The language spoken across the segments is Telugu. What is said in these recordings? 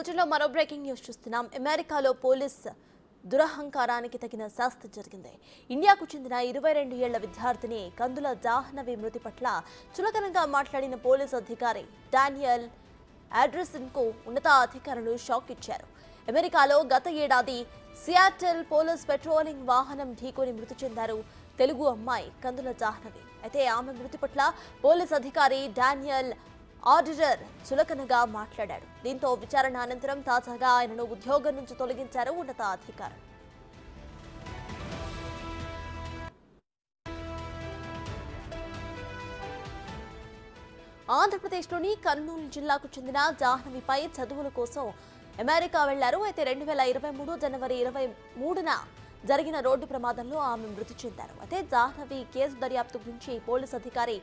బులెటిన్లో మరో బ్రేకింగ్ న్యూస్ చూస్తున్నాం. అమెరికాలో పోలీస్ దురహంకారానికి తగిన శాస్తి జరిగింది. ఇండియాకు చెందిన 22 ఏళ్ల విద్యార్థిని కందుల జాహ్నవి మృతి పట్ల చులకనగా మాట్లాడిన పోలీస్ అధికారి డానియల్ ఆండర్సన్కు ఉన్నతాధికారులు షాక్ ఇచ్చారు. అమెరికాలో గత ఏడాది సియాటిల్ పోలీస్ పెట్రోలింగ్ వాహనం ఢీకొని మృతి చెందారు తెలుగు అమ్మాయి కందుల జాహ్నవి. అయితే ఆమె మృతి పట్ల పోలీస్ అధికారి డానియల్ ఆర్డర్ చులకనగా మాట్లాడాడు. దీంతో విచారణ అనంతరం తాజాగా ఆయనను ఉద్యోగం నుంచి తొలగించారు ఉన్నతాధికారులు. ఆంధ్రప్రదేశ్లోని కర్నూలు జిల్లాకు చెందిన జాహ్నవిపై చదువుల కోసం అమెరికా వెళ్లారు. అయితే 2023 జనవరి 23న జరిగిన రోడ్డు ప్రమాదంలో ఆమె మృతి చెందారు. అయితే జాహ్నవి కేసు దర్యాప్తు గురించి పోలీస్ అధికారి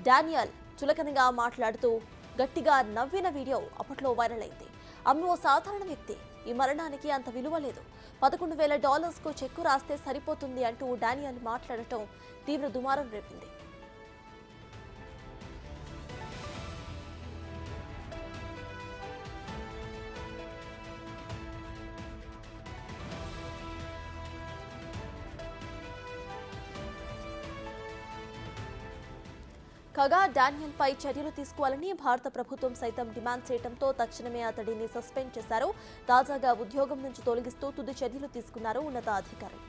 డానియల్ చులకనగా మాట్లాడుతూ గట్టిగా నవ్విన వీడియో అప్పట్లో వైరల్ అయింది. ఆమె ఓ సాధారణ వ్యక్తి, ఈ మరణానికి అంత విలువ లేదు, $11,000 చెక్కు రాస్తే సరిపోతుంది అంటూ డానియల్ మాట్లాడటం తీవ్ర దుమారం రేపింది. కాగా డానియల్ పై చర్యలు తీసుకోవాలని భారత ప్రభుత్వం సైతం డిమాండ్ చేయడంతో తక్షణమే అతడిని సస్పెండ్ చేశారు. తాజాగా ఉద్యోగం నుంచి తొలగిస్తూ తుది చర్యలు తీసుకున్నారు ఉన్నతాధికారులు.